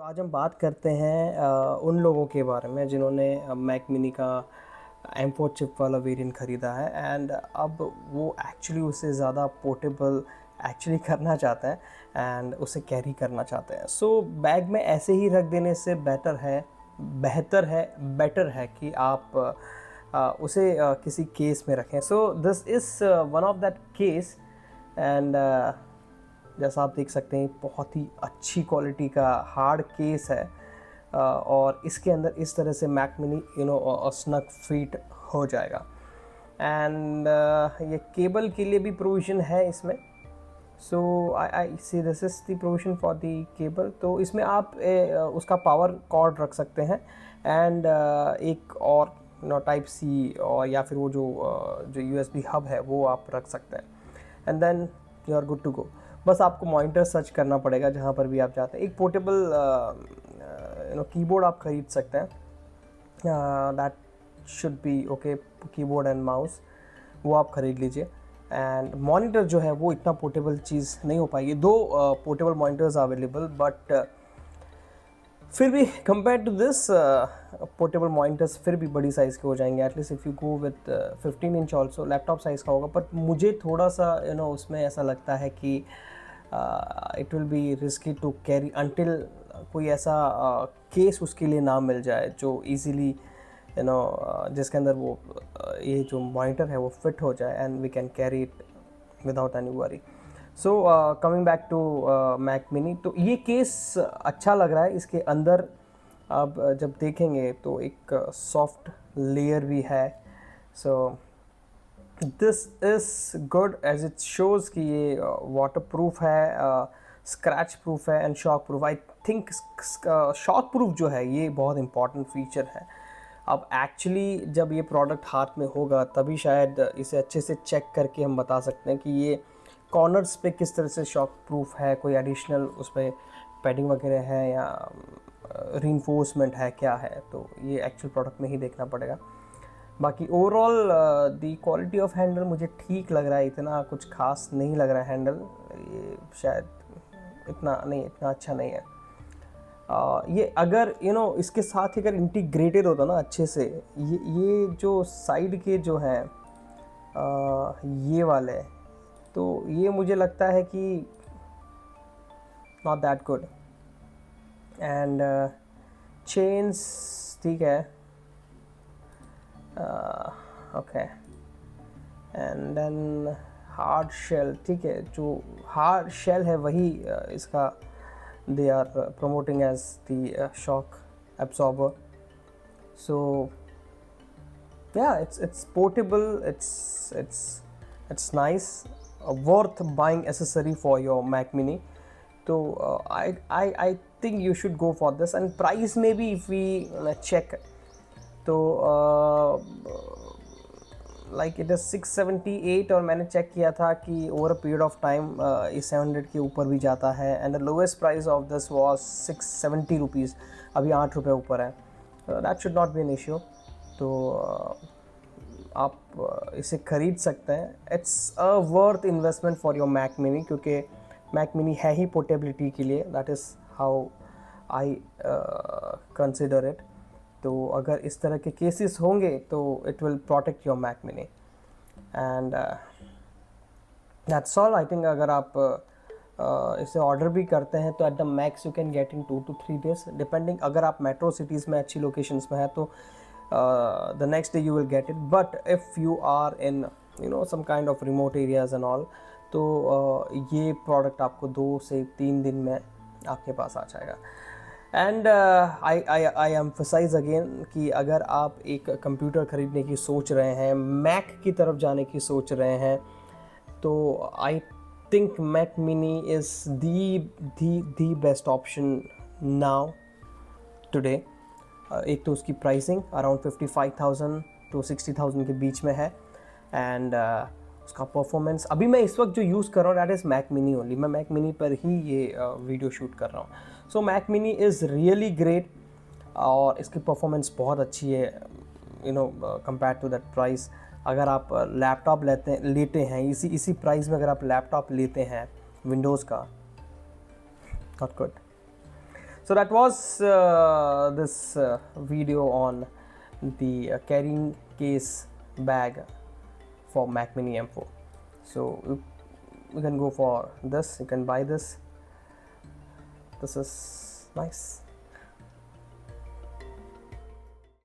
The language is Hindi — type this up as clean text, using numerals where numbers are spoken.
तो आज हम बात करते हैं उन लोगों के बारे में जिन्होंने मैक मिनी का M4 चिप वाला वेरिएंट ख़रीदा है एंड अब वो एक्चुअली उसे ज़्यादा पोर्टेबल एक्चुअली करना चाहते हैं एंड उसे कैरी करना चाहते हैं। सो बैग में ऐसे ही रख देने से बेटर है कि आप उसे किसी केस में रखें। सो this is one of that case and जैसा आप देख सकते हैं बहुत ही अच्छी क्वालिटी का हार्ड केस है और इसके अंदर इस तरह से मैक मिनी स्नग फिट हो जाएगा एंड ये केबल के लिए भी प्रोविज़न है इसमें। So I see this is the provision for the cable. तो इसमें आप उसका पावर कॉर्ड रख सकते हैं एंड एक और टाइप सी और या फिर वो जो USB हब है वो आप रख सकते हैं and then you are good to go. बस आपको मॉनिटर सर्च करना पड़ेगा जहाँ पर भी आप जाते हैं। एक पोर्टेबल कीबोर्ड आप ख़रीद सकते हैं, that should be okay. Keyboard and mouse वो आप ख़रीद लीजिए एंड मॉनिटर जो है वो इतना पोर्टेबल चीज़ नहीं हो पाएगी। दो पोर्टेबल मॉनिटर्स अवेलेबल बट फिर भी compare to this portable monitors फिर भी बड़ी साइज़ के हो जाएंगे। At least if you go with 15 inch also laptop size का होगा। बट मुझे थोड़ा सा उसमें ऐसा लगता है कि it will be risky to carry until कोई ऐसा केस उसके लिए ना मिल जाए जो इजीली जिसके अंदर वो ये जो मॉनिटर है वो फिट हो जाए and we can carry it without any worry. So coming back to Mac mini, तो ये केस अच्छा लग रहा है। इसके अंदर आप जब देखेंगे तो एक सॉफ्ट लेयर भी है। So this is good as it shows कि ये वाटर प्रूफ है, स्क्रैच प्रूफ है and shock proof. I think shock proof जो है ये बहुत इंपॉर्टेंट फीचर है। अब एक्चुअली जब ये प्रोडक्ट हाथ में होगा तभी शायद इसे अच्छे से चेक करके हम बता सकते हैं कि ये कॉर्नर्स पे किस तरह से शॉक प्रूफ है, कोई एडिशनल उस पर पैडिंग वगैरह है या रीइंफोर्समेंट है क्या है। तो ये एक्चुअल प्रोडक्ट में ही देखना पड़ेगा। बाकी overall the quality of Henle मुझे ठीक लग रहा है, इतना कुछ खास नहीं लग रहा है हैंडल। ये शायद इतना अच्छा नहीं है। ये अगर इसके साथ ही अगर इंटीग्रेटेड होता ना अच्छे से, ये जो साइड के जो हैं ये वाले, तो ये मुझे लगता है कि not that good. And chains ठीक है, okay. And then hard shell ठीक है, जो हार्ड शेल है वही इसका they are promoting as the shock absorber. So yeah, it's portable, it's nice, a worth buying accessory for your Mac Mini. So I think you should go for this. And price maybe if we check, तो लाइक इट इज़ 678 और मैंने चेक किया था कि over a period of time ये 700 के ऊपर भी जाता है and the lowest price of this was 670 rupees. अभी 8 रुपये ऊपर है। That should not be an issue. तो आप इसे ख़रीद सकते हैं। It's a worth investment for your Mac mini, क्योंकि मैक मिनी है ही पोर्टेबिलिटी के लिए। That is how I consider it. तो अगर इस तरह के केसेस होंगे तो it will protect your Mac mini and that's all. I think अगर आप इसे ऑर्डर भी करते हैं तो at the max you can get in 2 to 3 days depending. अगर आप मेट्रो सिटीज़ में अच्छी लोकेशंस में है तो the next day you will get it. But if you are in some kind of remote areas and all, तो ये प्रोडक्ट आपको 2 से 3 दिन में आपके पास आ जाएगा। एंड आई एम्फसाइज अगेन कि अगर आप एक कंप्यूटर ख़रीदने की सोच रहे हैं, मैक की तरफ जाने की सोच रहे हैं, तो I think Mac mini is the best option now today. एक तो उसकी प्राइसिंग अराउंड 55,000 to 60,000 के बीच में है एंड उसका परफॉर्मेंस अभी मैं इस वक्त जो यूज़ कर रहा हूँ that is Mac mini only. मैं मैक मिनी पर ही ये वीडियो शूट कर रहा हूँ। So Mac mini is really great और इसकी परफॉर्मेंस बहुत अच्छी है कंपेयर टू दैट प्राइस। अगर आप लैपटॉप लेते हैं इसी प्राइस में, अगर आप लैपटॉप लेते हैं विंडोज़ का, not good. So that was this video on the carrying case bag for Mac Mini M4. So you can go for this, you can buy this. This is nice.